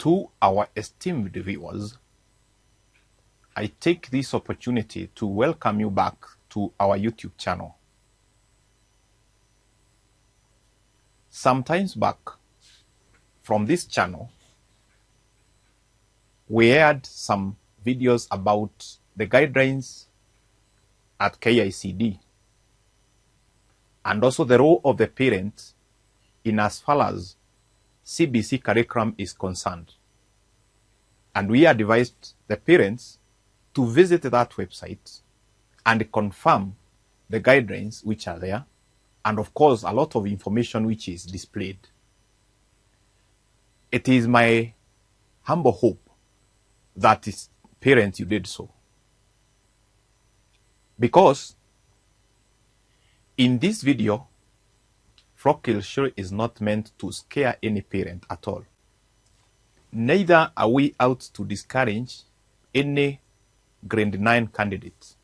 To our esteemed viewers, I take this opportunity to welcome you back to our YouTube channel. Sometimes back, from this channel, we aired some videos about the guidelines at KICD and also the role of the parent in as far as CBC curriculum is concerned. And we advised the parents to visit that website and confirm the guidelines which are there, and of course a lot of information which is displayed. It is my humble hope that as parents you did so, because in this video Frokilshire is not meant to scare any parent at all. Neither are we out to discourage any grade 9 candidates.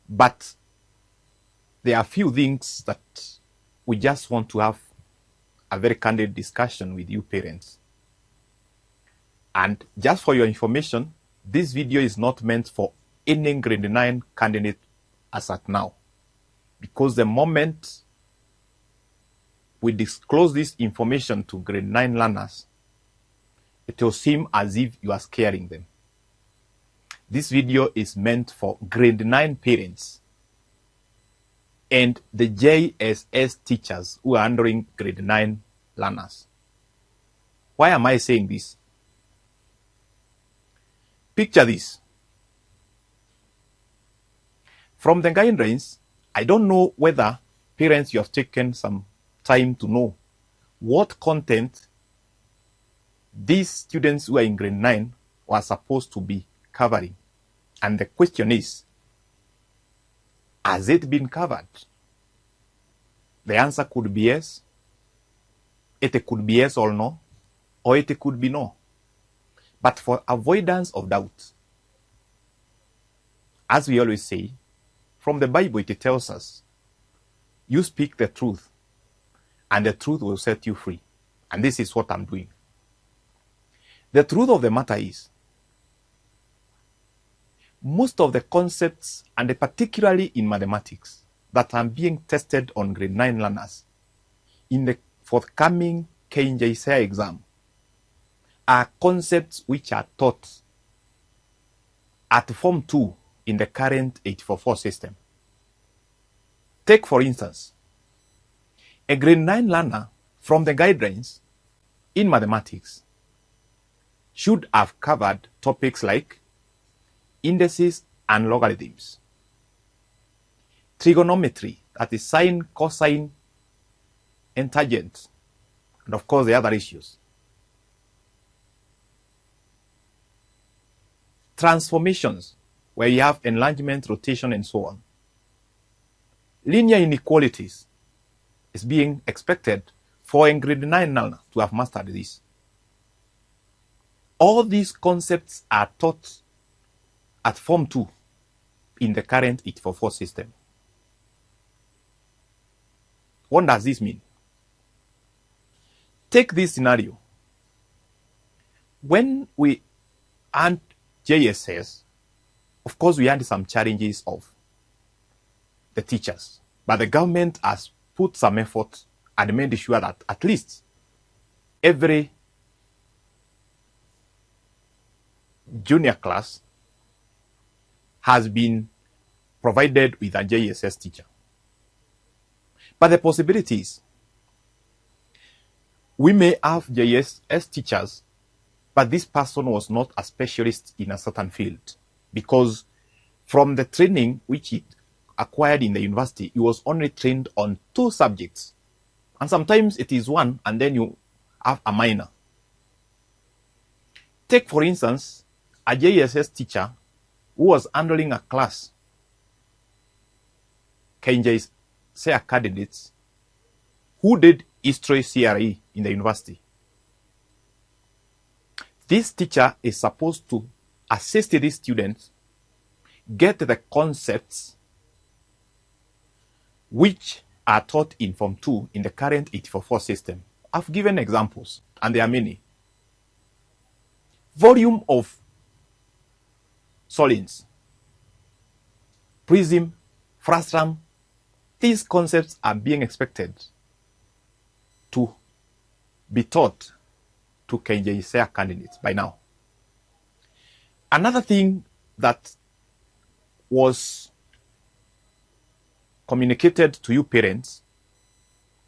But there are few things that we just want to have a very candid discussion with you parents. And just for your information, this video is not meant for any grade 9 candidate as at now. Because the moment we disclose this information to grade 9 learners, it will seem as if you are scaring them. This video is meant for grade 9 parents and the JSS teachers who are handling grade 9 learners. Why am I saying this? Picture this. From the guidelines, I don't know whether parents, you have taken some time to know what content these students who are in grade 9 were supposed to be covering. And the question is, has it been covered? The answer could be yes. It could be yes or no, or it could be no. But for avoidance of doubt, as we always say, from the Bible it tells us, you speak the truth, and the truth will set you free. And this is what I'm doing. The truth of the matter is, most of the concepts, and particularly in mathematics, that are being tested on grade 9 learners in the forthcoming KJSEA exam are concepts which are taught at Form 2 in the current 844 system. Take, for instance, a grade 9 learner from the guidelines in mathematics should have covered topics like indices and logarithms, trigonometry, that is sine, cosine, and tangent, and of course the other issues, transformations, where you have enlargement, rotation, and so on. Linear inequalities is being expected for a grade 9 learner to have mastered this. All these concepts are taught at Form 2 in the current 844 system. What does this mean? Take this scenario. When we earned JSS, of course we had some challenges of the teachers, but the government has put some effort and made sure that at least every junior class has been provided with a JSS teacher. But the possibility is, we may have JSS teachers, but this person was not a specialist in a certain field, because from the training which he acquired in the university, he was only trained on 2 subjects. And sometimes it is one, and then you have a minor. Take, for instance, a JSS teacher who was handling a class, KJSEA candidates, who did history CRE in the university. This teacher is supposed to assist these students get the concepts which are taught in Form 2 in the current 844 system. I've given examples, and there are many. volume of solins, prism, frustum, these concepts are being expected to be taught to KJSEA candidates by now. Another thing that was communicated to you parents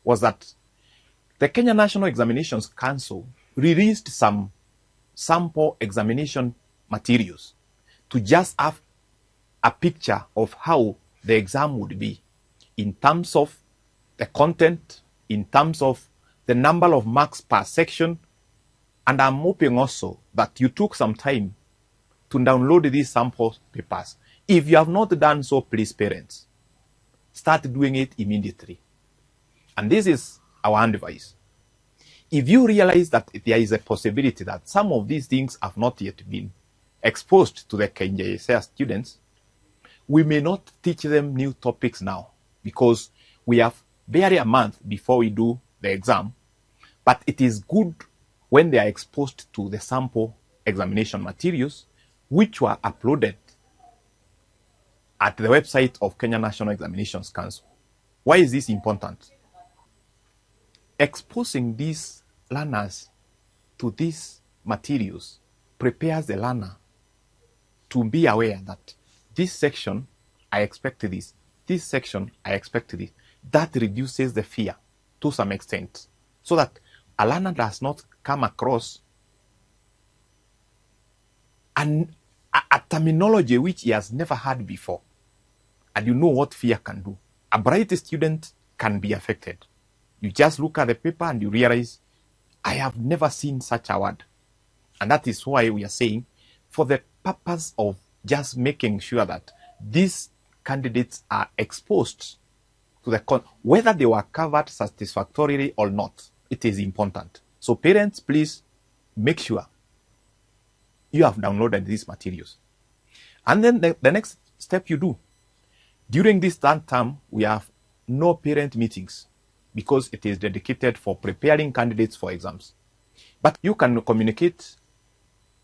was that the Kenya National Examinations Council released some sample examination materials to just have a picture of how the exam would be in terms of the content, in terms of the number of marks per section. And I'm hoping also that you took some time to download these sample papers. If you have not done so, please, parents, start doing it immediately. And this is our advice. If you realize that there is a possibility that some of these things have not yet been exposed to the KJSEA students, we may not teach them new topics now because we have barely a month before we do the exam. But it is good when they are exposed to the sample examination materials, which were uploaded at the website of Kenya National Examinations Council. Why is this important? Exposing these learners to these materials prepares the learner to be aware that this section, I expect this section, I expect this. That reduces the fear to some extent, so that a learner does not come across a terminology which he has never heard before. And you know what fear can do. A bright student can be affected. You just look at the paper and you realize, I have never seen such a word. And that is why we are saying, for the purpose of just making sure that these candidates are exposed to the whether they were covered satisfactorily or not, it is important. So parents, please make sure you have downloaded these materials. And then the next step you do, during this third term, we have no parent meetings because it is dedicated for preparing candidates for exams. But you can communicate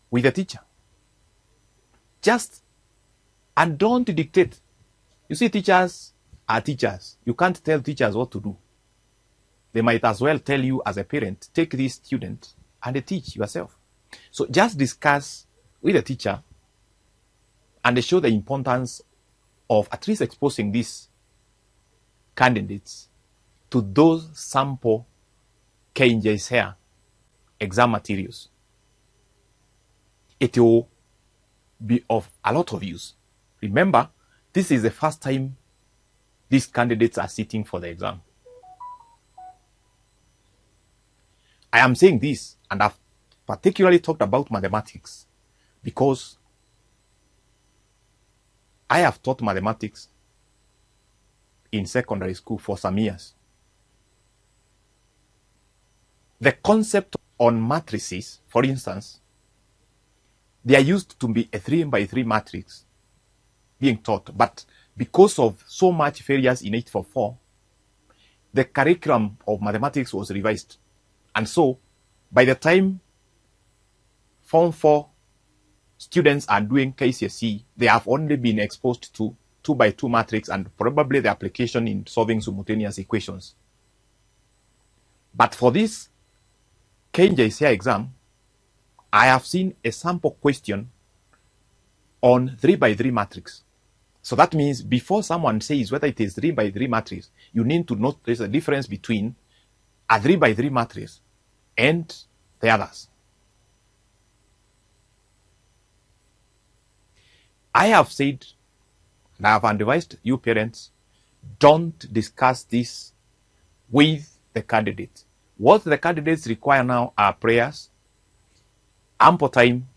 with the teacher. And don't dictate. You see, teachers are teachers. You can't tell teachers what to do. They might as well tell you as a parent, take this student and teach yourself. So just discuss with the teacher and show the importance of at least exposing these candidates to those sample KJSEA exam materials. It will be of a lot of use. Remember, this is the first time these candidates are sitting for the exam. I am saying this, and I've particularly talked about mathematics because I have taught mathematics in secondary school for some years. The concept on matrices, for instance, they are used to be a 3x3 matrix being taught, but because of so much failures in 844, the curriculum of mathematics was revised. And so, by the time Form 4 students are doing KCSE, they have only been exposed to 2x2 matrix and probably the application in solving simultaneous equations. But for this KJSEA exam, I have seen a sample question on 3x3 matrix. So that means before someone says whether it is 3x3 matrix, you need to notice the difference between a 3x3 matrix and the others. I have said, and I have advised you parents, don't discuss this with the candidates. What the candidates require now are prayers, ample time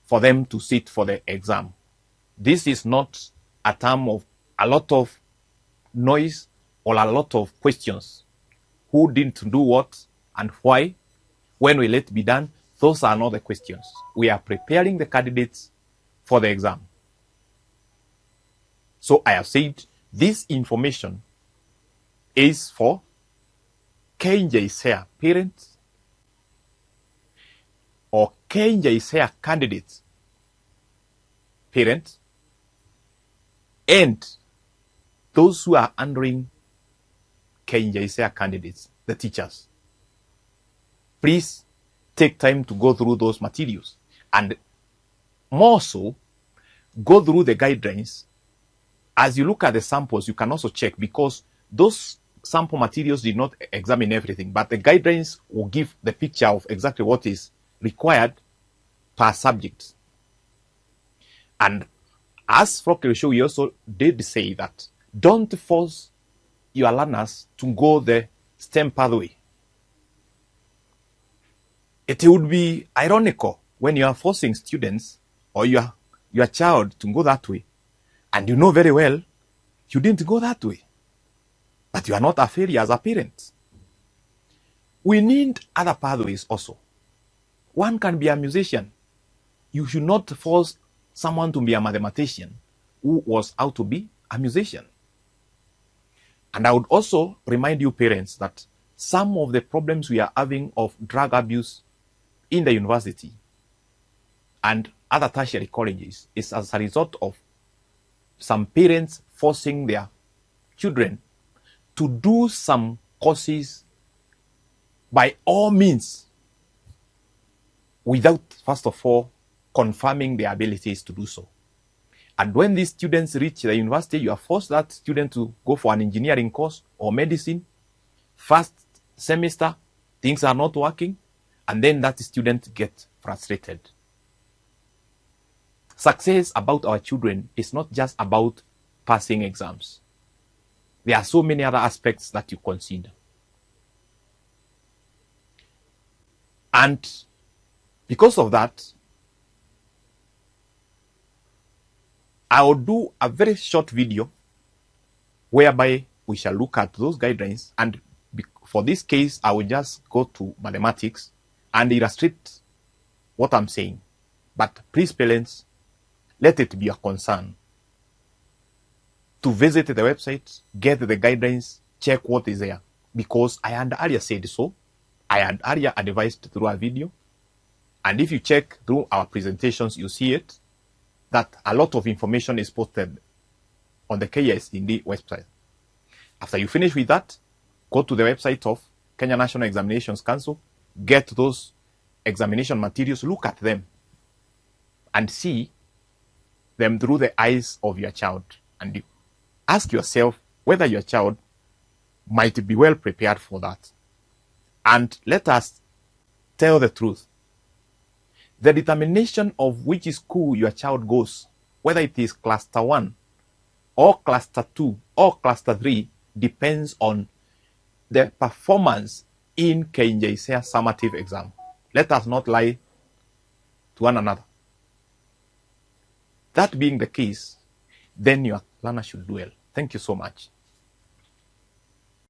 for them to sit for the exam. This is not a time of a lot of noise or a lot of questions. Who didn't do what and why? When will it be done? Those are not the questions. We are preparing the candidates for the exam. So I have said this information is for KJSEA parents or KJSEA candidates, parents, and those who are handling KJSEA candidates, the teachers. Please take time to go through those materials, and more so, go through the guidelines. As you look at the samples, you can also check, because those sample materials did not examine everything, but the guidelines will give the picture of exactly what is required per subject. And as Frockel show, we also did say that don't force your learners to go the STEM pathway. It would be ironical when you are forcing students or your child to go that way, and you know very well you didn't go that way, but you are not a failure as a parent. We need other pathways also. One can be a musician. You should not force someone to be a mathematician who was out to be a musician. And I would also remind you parents that some of the problems we are having of drug abuse in the university and other tertiary colleges is as a result of some parents forcing their children to do some courses by all means without, first of all, confirming their abilities to do so. And when these students reach the university, you are forced that student to go for an engineering course or medicine. First semester, things are not working, and then that student gets frustrated. Success about our children is not just about passing exams. There are so many other aspects that you consider. And because of that, I will do a very short video whereby we shall look at those guidelines, and for this case, I will just go to mathematics and illustrate what I'm saying. But please, parents, let it be a concern to visit the website, get the guidelines, check what is there. Because I had earlier said so, I had earlier advised through a video, and if you check through our presentations, you see it, that a lot of information is posted on the KJSEA website. After you finish with that, go to the website of Kenya National Examinations Council, get those examination materials, look at them, and see them through the eyes of your child. And you ask yourself whether your child might be well prepared for that. And let us tell the truth. The determination of which school your child goes, whether it is cluster 1 or cluster 2 or cluster 3, depends on the performance in KJSEA summative exam. Let us not lie to one another. That being the case, then your learner should do well. Thank you so much.